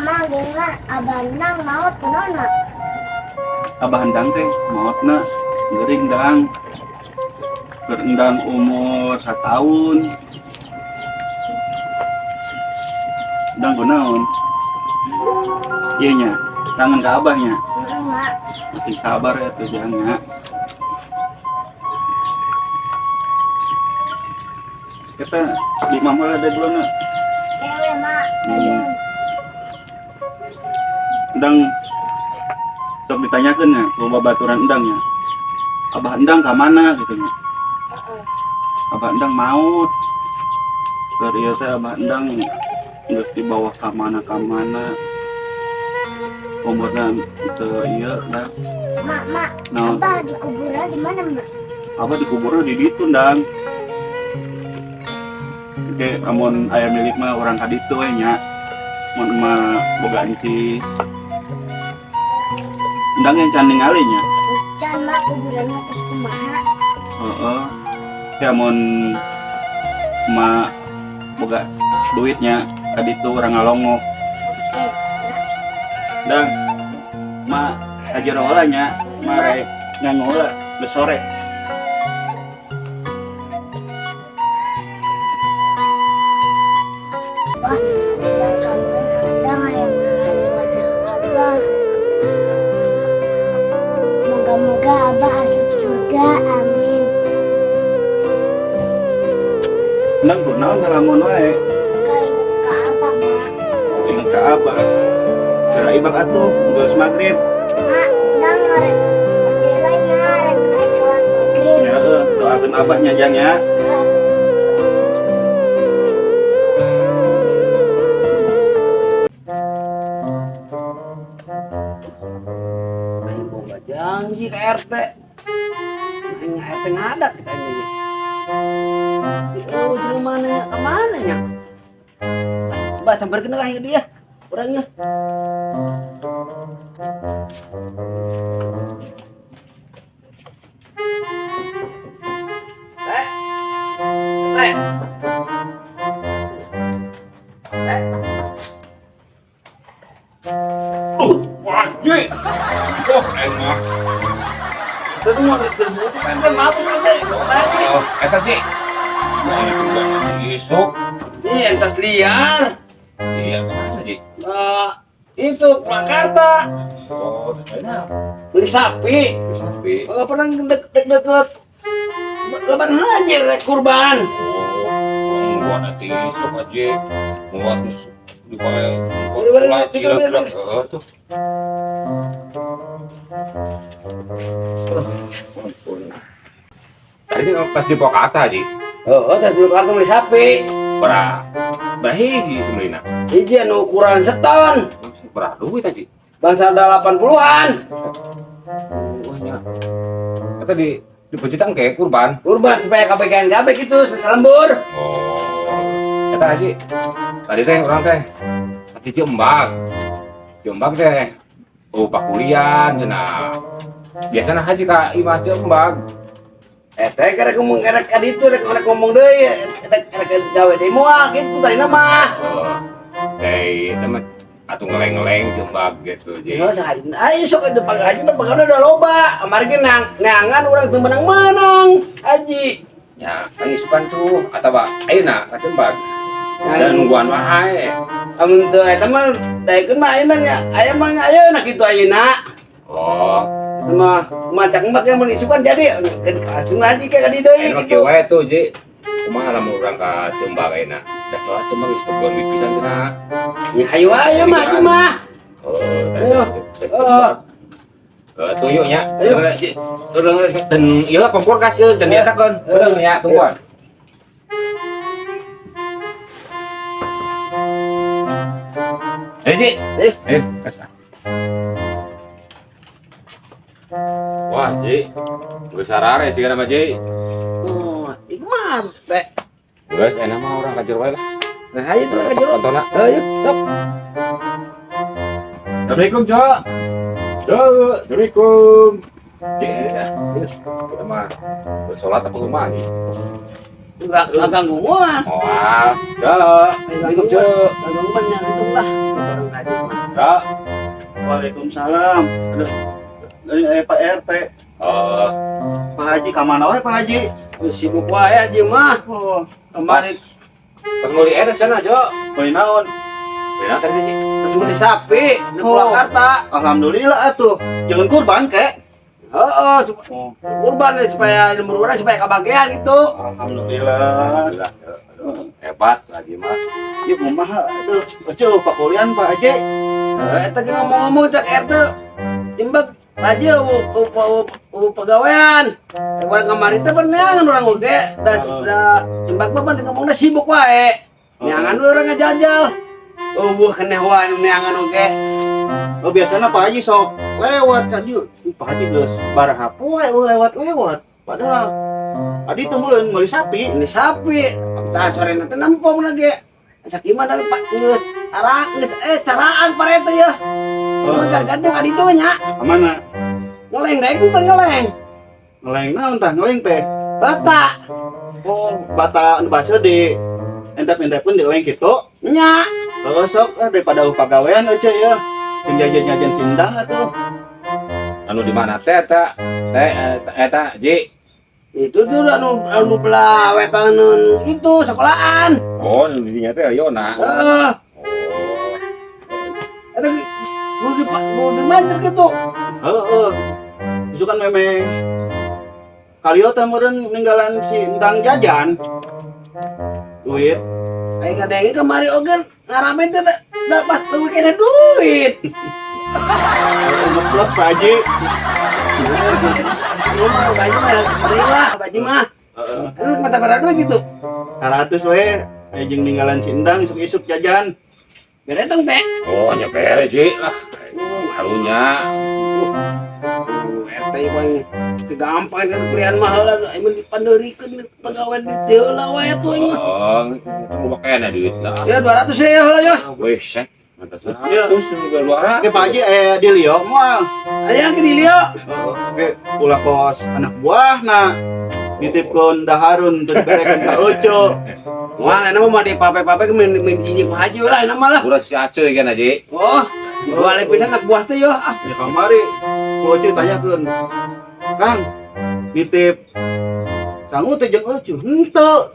mah dengar abandang maut kenona. Abah Endang teh maotna geuring dang. Berendang umur 1 tahun. Endang kunaon? Ieu nya, kangen ka abahnya. Mak. Masih sabar ya tuh jangnya. Kita di mama ada dulu na. Ewe mak. Endang sok ditanyakeun nya, ku babaturan endangnya. Abah Endang ka mana gitu nya. Abah Endang maut. Keur ieu teh Abah Endang geus dibawa ka mana. Umurna teu ieu da. Mak. Naon? Abah di kuburan di mana mak? Abah dikuburna di ditu ndang. Oke, amun aya milik mah urang ka ditu we nya. Mun mah boga enci. Endang yang can ningali nya. Can mak kuburan mah terus kumaha? Heeh. Ya mun mah boga duitnya ka ditu urang ngalongok. Oke. Dang, ma ajar olah nya, ma rek ngangola geus sore. Wah, dan kamu kadang yang mengenali wajah Abah. Moga-moga Abah asup surga, amin. Endang kunaon ngalamun wae, Keinget ke Abah mak. inget ka Abah. Kira ibak atuh, geus magrib. Mak, dan ngarep jendelanya ngarep sholat maghrib. Ya heuh, doakeun Abahnya jang ya. Aing boga janji ke RT. Aing RT ngadak kita ini. Oh, di mananya kemana nya? Mbak sampeurkeun ka dia orangnya. Eh. Eh. Eh. Wajib. Oh, enak. Itu mau diterbut kan mabuk teh. Oh, eta sih. Mau juga isuk. Ini entas liar. Iya, mana sih? Itu Purwakarta. Oh, enak. Beli sapi. Sampai. Pernah deket lebaran aja rek kurban. Oh, gua nanti isuk aja. Gua terus dipakai. Tuh. Tadi pas di Purwakarta aja. Oh, tadi belum kartu beli sapi. Berahiji sebenarnya. Hiji anu ukuran seton. Berah duit aja. Bangsa ada 80-an. Banyak. Kata di pecitan kayak kurban. Kurban supaya KBKN gitu, selembur. Oh. Kata aja. Tadi teh orang teh. Kaki Ciembak. Ciembak teh. Oh, pakulian cenah. Biasana haji ka imah Ciembak. Teh karek ngomong karek itu rek ngomong deui, karek gawe deui moal gitu tadi nama. Oh. Kayak teman atuh ngeleng-ngeleng Ciembak gitu Ya aja. sahaja. Ayo sok itu pagi haji mah pegawai udah loba. Kemarin ge neangan urang teu menang-menang haji. Ya, pangisukan tuh atau ayeuna ka Ciembak. Dan nungguan wae. Amun teu eta mah daekeun mah ayeuna nya. Aya mah ayeuna kitu ayeuna. Oh, Mah macak mbak yang menisukan jadi langsung aja kayak di deui enak gitu. wae tuh, Ji. Kumaha lamun urang ka Ciembak ayeuna? Da soal Ciembak geus teu duit pisan cenah. Ya ayo mah aja mah. Oh, Ayo. tuyuk nya. Ayo. Dan ieu kompor kasih dan diatakeun. Bener nya, tungguan. Ji. Kasih. Wah, Ji. Geus sarare sih kana mah, Ji. Oh, itu mah teh. Geus enak mah urang kajur wae lah. Nah, ayo tuh aja. Kontona. Ayo, sok. Assalamualaikum, Cok. Assalamualaikum. Ya, kita mah bersolat apa rumah nih? Enggak ganggu gua. Oh, Cok. Assalamualaikum, Cok. Ganggu banyak itu lah. Haji mah. Ya. Waalaikumsalam. Aduh, ini Pak RT. Oh, Pak Haji, kemana wae Pak Haji? Sibuk wae Haji mah. Oh, Kemarin pas mau diedit sana, Jo. poin naon? Benar tadi Ji. pas beli sapi di Oh. Purwakarta. Alhamdulillah atuh. Jangan kurban kek. Heeh, Oh, kurban supaya nomor urang supaya kebagian gitu. alhamdulillah. Alhamdulillah. Hebat lagi mah. Ieu kumaha? Aduh, baca Pak Kulian Pak Haji. Eta ge ngomong-ngomong cak RT. Imbak aja pegawaian. Orang kemarin teh beneangan orang oge. Da imbak mah ngomongna sibuk wae. Neangan orang ngajajal. Buah keneh wae neangan oge. Oh, biasanya Pak Haji sok lewat kan yuk. Pak Haji geus baraha poe lewat-lewat. Padahal tadi teh muleuin meuli sapi. Ini sapi. Tah sore nanti nempong lagi. Sakimah dari Pak geus caraan parete ya. Gantung ka ditu nya. Ka mana? Ngeleng deh, bukan ngeleng. Ngeleng naon tah? Ngeleng teh. Bata. Oh, bata anu basa di entep-entepkeun di leng kitu. Nya. Kalau sok daripada pagawean aja ya. Penjajan-jajan sindang atuh. Anu di mana teh eta? Eta Ji. Itu tuh anu belah wetanun itu sekolahan. Oh, nu dinya teh Yona. Heeh. Oh. Eta mau dimancer gitu. Heeh. Itu kan memang kalio teh meureun ninggalan si endang jajan. Duit. Aing kadenge kemari oge ngarame teh da pas leuwih kena duit. Ngeplok Pak Haji. Lu mah baju mah lah, baju mah. Heeh. Lu mata pada duit gitu. 100 we. Jeung ninggalan si endang isuk-isuk jajan. Beretong teh. Oh, nya bere Ji. Ah, harunya. RT bang gampang kan pilihan mahal lah emang dipandeurikeun pegawai di heula wae atuh ini. Oh, itu makanya duit lah. Ya 200 ya heula ya. Wih, sek. Mantap Iya. terus juga luar. Oke Pak Haji di Lio moal. Aya ke Dilio. Oke, ulah kos anak buahna. Nitipkeun daharun terus berekeun ka Ucu. Wah, nama mah di pape-pape ke min jinjing Pak Haji lah nama lah. Udah si Acoy kan Ji. Oh, balik pisan anak buah teh ya. Ya kamari ku Ucu tanyakeun. Kang, nitip sangu teh jeung Ucu. Henteu.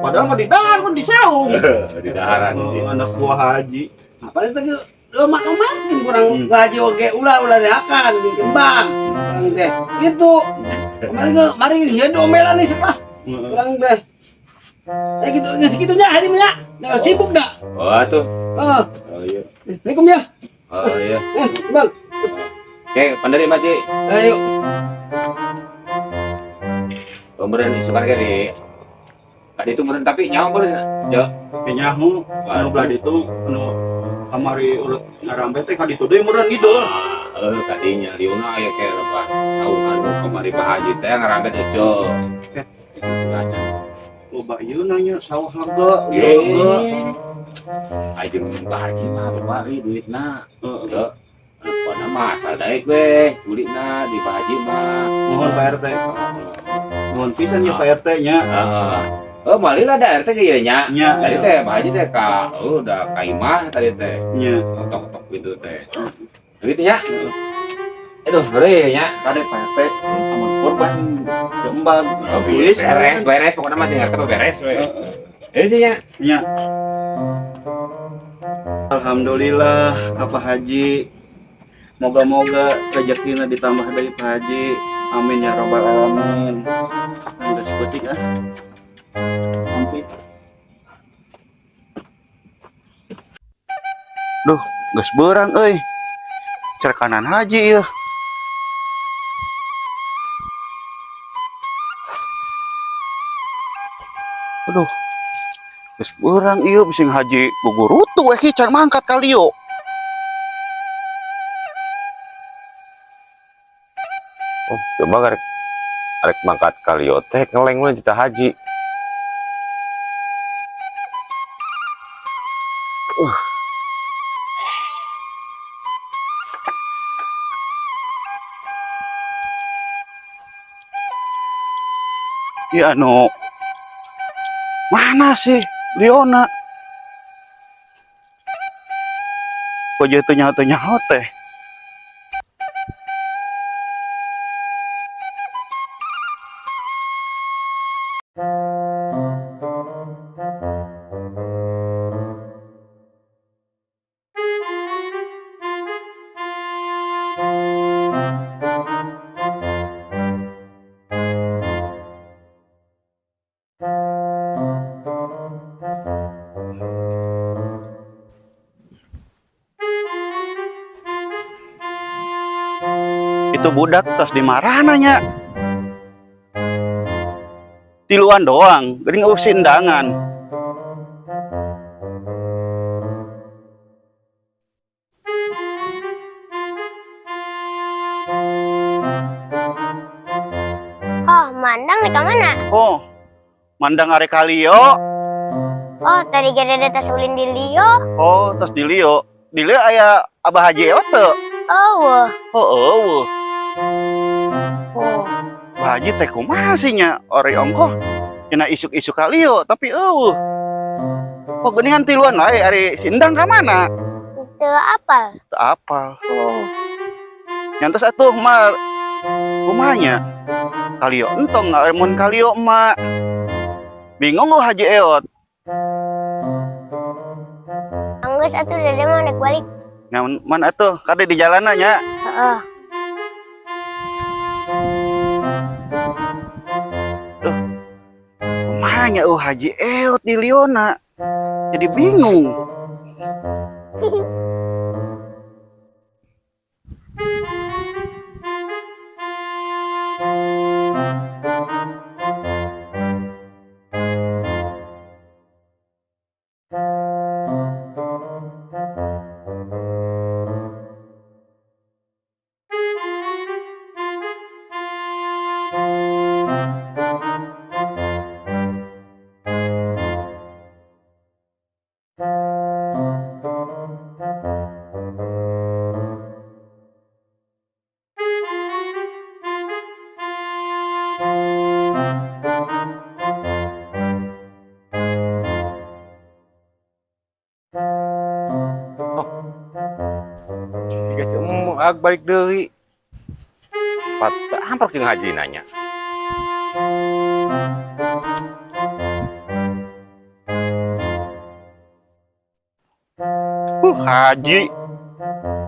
Padahal mah di dahar pun di saung. Di daharan Ji. Oh, anak buah Haji. Apa itu ge lo makin kurang gaji oge ulah diakan di kembang. Kurang teh. Itu. Mari ya domelan nih sekelah. Kurang teh. Gitu segitunya hari nya. Nah, sibuk dah. Oh, tuh. Oh, Oh iya. Assalamualaikum ya. Oh iya. Bang. Oke, pandari Pak Ji. Ayo. Kemudian isukan ke di tadi itu meren tapi nyawa meren. Jo. Kenyahu anu belah ditu anu kamari urut ngarambe teh ka ditu deui meureun ngidul. Tadinya Liona aya ke apa? Saungan kemari Pak Haji teh ngarangket Jo. Nanya. Loba ieu nanya sawah harga, Ye. harga. Ajeng Pak Haji mah bari duitna. Heeh. Jo. Pada masa daek we, duitna di Pak Haji mah. Mohon Pak RT. Mohon pisan ya Pak RT nya. Heeh. Oh, mali lah da RT ge ieu nya. Nya. Tadi teh Pak Haji teh ka udah ka imah tadi teh. Nya. Tok-tok pintu teh. Begitu ya. Aduh, beri nya. Kade Pak RT aman korban. Jembang. Oh, beres, pokoknya mah tinggal kita beres we. Itu nya. Nya. Alhamdulillah Pak Haji. Moga-moga rezekina ditambah dari Pak Haji. Amin ya rabbal alamin. Anda sebutik ah. Ampun. Duh, geus beurang euy. Cerkanan Haji ya. Aduh. Geus beurang ieu bising Haji gugurutu we can mangkat kali yo. Oh, coba arek mangkat kalio teh ngeleng we Cita Haji. Ya anu mana sih Liona? je teu nyaho teh. Itu budak tos di marana nya. Tiluan doang, geuning usin dangan. Oh, mandang nih kemana? Oh, mandang arek kalio. Oh, tadi gede tas ulin di Lio. Oh, tos di Lio. Di Lio aya Abah Haji Ewot teu? Oh, wah. Oh, eueuh. Oh. Abah Haji teh kumaha sih nya? Ori ongkoh cenah isuk-isuk kalio, tapi eueuh. Oh, geuningan tiluan wae ari sindang ka mana? Itu apal. Teu apal. Oh. Nyantos atuh mah kumaha nya? Kalio entong mun kalio emak. Bingung lu Haji Ewot. Anggus atuh dede mah naik balik. Nah, mana atuh? Kade di jalanna nya. Heeh. Kumaha nya Haji Ewot di Liona? Jadi bingung. Jika si ag balik deui. Pat hampir jeung Haji nanya. Haji.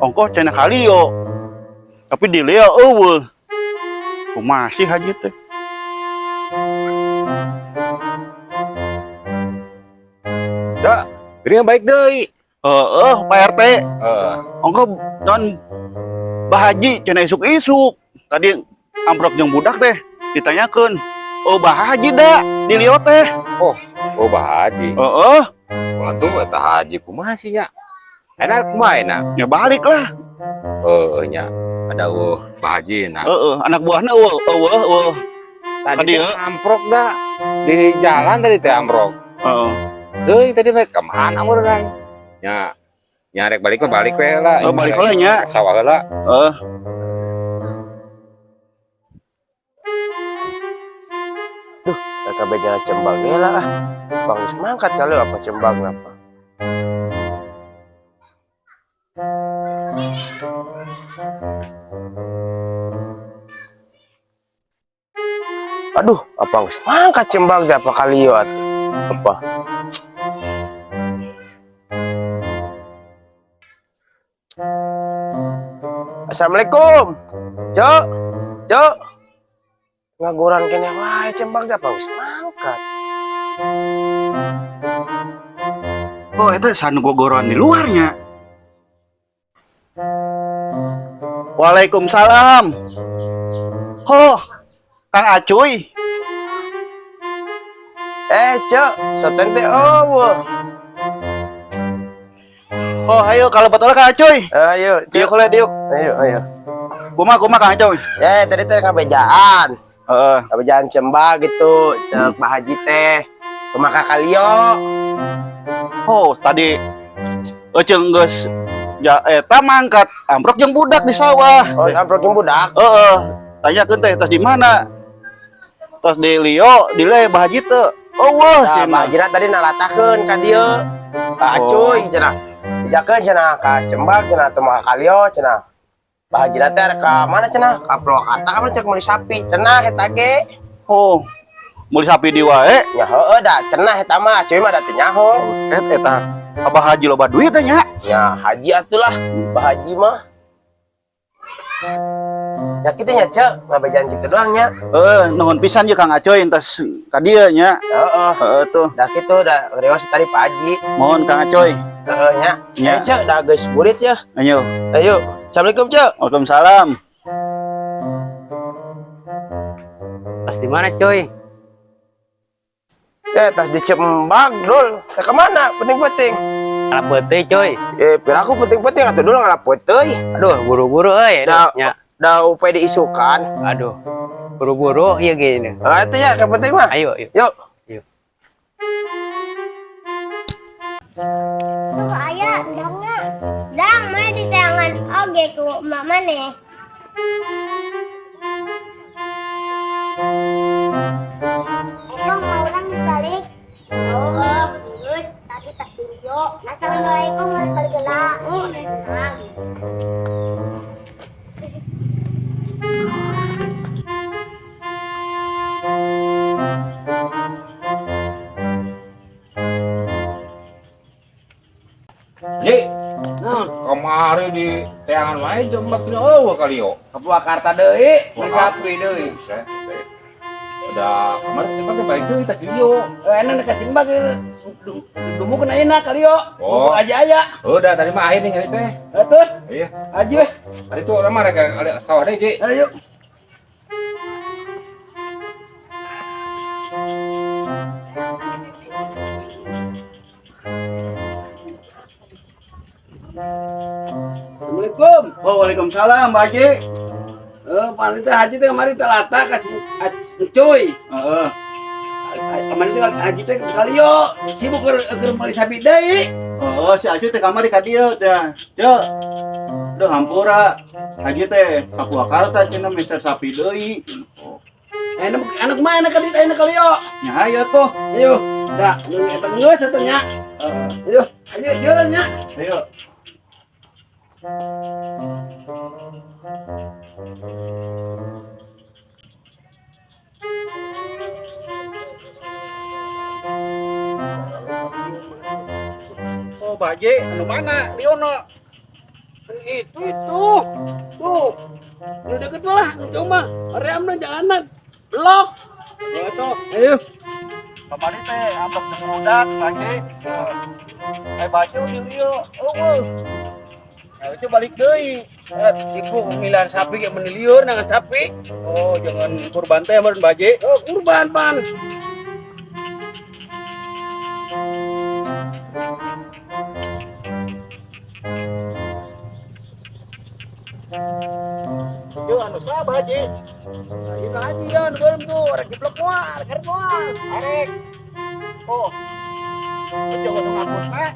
Ongkoh cenah kalio. Tapi di Lio eueuh. Kumaha sih Haji teh? Da, geuning balik deui. Pak RT. Heeh. Ongkoh non Bah Haji cenah isuk-isuk. Tadi amprok jeung budak teh ditanyakeun. Oh, Bah Haji da di Lio teh. Oh, Bah Haji. Heeh. Waduh, eta Haji kumaha sih nya? Enak kumaha enak? Ya balik lah. Nya. Ada Bah Haji nah. Anak buahna eueuh. Tadi Tadi, teh amprok da di jalan tadi teh amprok. Heeh. Deui tadi teh kemana urang? Nya nyarek balik mah balik we lah. Oh, balik heula nya. Ka sawah heula. Kakak beja cembang lah. Bagus mangkat kali apa cembang apa. Aduh, apa geus mangkat cembang teh apa kali yo apa? Assalamualaikum. Cok. Ngaguran kene wae cembang teh apa geus mangkat. Oh, itu sanu gogoroan di luarnya. Waalaikumsalam. Oh, Kang Acuy. Cok, soten teh eueuh. Oh, ayo kalau betul Kang Acuy. Ayo, Diuk oleh diuk. Ayo. Kumaha Kang Acuy. Tadi teh kabejaan. Heeh. Kabejaan cembang gitu, cek Pak Haji teh. Rumah Kakak Lio. Oh, tadi eceung geus ya eta mangkat amprok jeung budak di sawah. Oh, amprok jeung budak. Tanyakeun teh tos di mana? Tos di Lio, di le Bah Haji teu. Oh, wah, Nah, Pak Haji tadi nalatakeun ka dieu. Pak Acuy cenah. dijakeun cenah ka Cembak cenah teu mah ka Kalio cenah. Bahajina teh ka mana cenah? Ka Purwakarta ka mana cek meuli sapi cenah eta ge. Oh, meuli sapi di wae. Ya heueuh da cenah eta mah cuy mah da teu nyaho. Eta abah haji loba duit teh nya. Ya haji atulah, bahaji mah. Ya kitu nya cek, ngabejan kitu doang nya. Nuhun pisan je Kang Acoy entas ka dieu nya. Heeh. Tuh. Da kitu da ngerios tadi Pak Haji. Mohon Kang Acoy. Heeh nya. Nya. Cek da geus burit ya. Ayo. Ayo. Assalamualaikum cek. Waalaikumsalam. Pas di mana, coy? Tas di Cembak dul. Teh ka mana? Penting-penting. Ngalapet teh, coy. Piraku penting-penting atuh dul ngalapoe teuy. Aduh, buru-buru euy. Da Ya. da upaya diisukan. Aduh. Buru-buru ieu gini. Itu ya yang penting mah. Ayo, yuk. Yuk. Tuh ayah, endangnya. Dang, mana di tangan oge ku mama nih. Emang mau orang dibalik? Oh, terus tadi tak tunjuk. Assalamualaikum warahmatullahi wabarakatuh. Ji, kemarin di teangan wae Jombak teh eueuh kali yo. Ka Purwakarta deui, meuli sapi deui. Udah kemarin Jombak teh baik deui tas video. Enak dekat Cembak dumukeun ayeuna kali yo. Oh. Aja aya. Udah tadi mah akhir nih nyari teh. Atuh, Iya. aja weh. Tadi tuh orang mah ada sawah deh, Ji. Ayo. Assalamualaikum. Oh, waalaikumsalam, Pak Haji. Paling teh haji teh kemarin teh lata kasih cuy. Heeh. Kemarin teh haji teh kali yo sibuk keur meuli sapi deui. Oh, si Acu teh kamari ka dieu teh. Ceu. Duh hampura. Haji teh ka Purwakarta cenah meser sapi deui. Anak mah enak kali kali yo. Nya ayo tuh. Ayo, dah, nu eta geus atuh nya. Ayo, ayo jalan nya. Ayo. Oh, Pak Haji, anu mana? Liono. Itu. Tuh. Udah deket lah, cuma remna jalanan. Blok. Ya tuh. Ayo. Kemarin teh ampak budak, Pak Haji. Baju dieu. Oh. Itu balik deui. Sibuk milihan sapi kayak meniliur dengan sapi. Oh, jangan kurban teh meureun Pak Haji. Oh, kurban pan. Yo anu saha Pak Haji? Ayo haji dan belum tuh, orang jeblok mual, karek mual. Arek. Oh. Coba dong ngakut teh.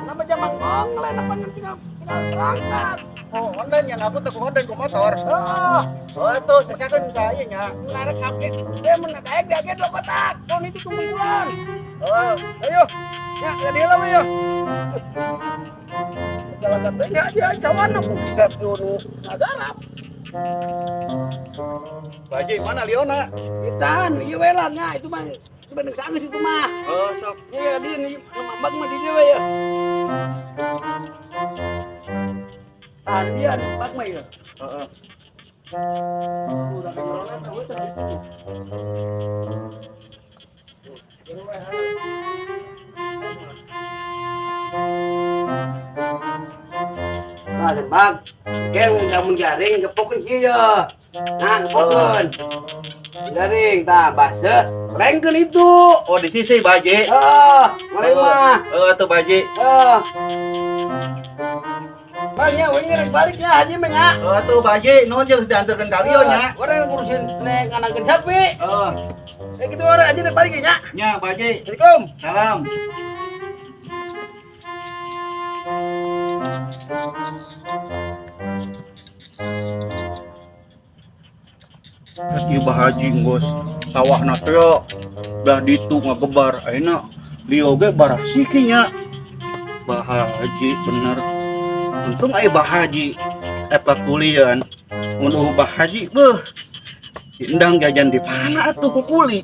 Nama zaman ngong, lain apa tinggal berangkat. Oh, online yang ngakut teh online ku motor. Oh, Oh, itu sasakeun ka ieu nya. larang kakek, dia menakaik dia dua kotak. Tahun itu tunggu bulan. Oh, Ayo, ya, gak dilam ayo. Jalan katanya aja, cawan aku set dulu. Agarap. Pak Haji mana Liona? Itan, iya welannya, itu mah. Itu bandeng sangus itu mah. Oh, sok. Iya, dia nih, mambak mah di dia ya. Tadian, mambak mah ya. Heeh. Udah kenyoronan, tahu tadi. Nah, bang, kan kamu garing, gepokin kia. Nah, gepokin. Garing, tak basa. Lengken itu. Oh, di sisi Pak Haji. Mulai mah. Tuh Pak Haji. Bang, ya, ini baliknya haji mah ya. Tuh Pak Haji, nuhun jeung diantarkeun ka Lio nya. Orang ngurusin neng anakkeun sapi. Heeh. Gitu orang haji nek balik ya. Nya Pak Haji. Assalamualaikum. Salam. Ieu Haji ngos sawahna teh dah ditu ngagebar ayeuna Lio ge barah siki nya. Bah Haji bener. Untung ai Bah Haji apa kulian. Mun Bah Haji beuh. Si Endang jajan di mana atuh ku kuli.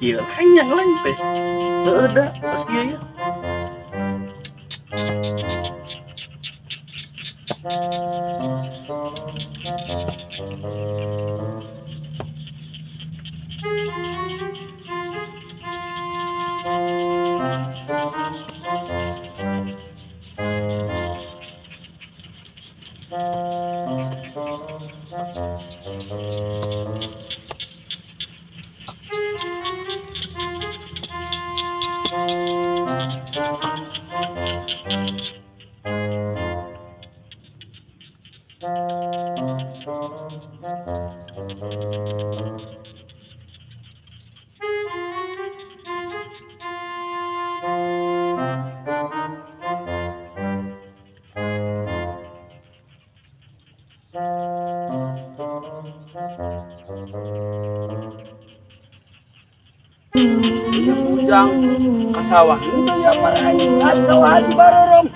Ieu lain yang lain teh. Teu ada pas ieu ya. Ujang kasawah itu ya para anjing atau haji barorom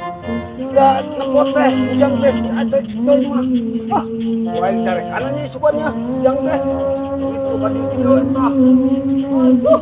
nggak nepot teh ujang teh ada coy mah wah wae dari kanan nih sukunya ujang teh itu kan itu nah aduh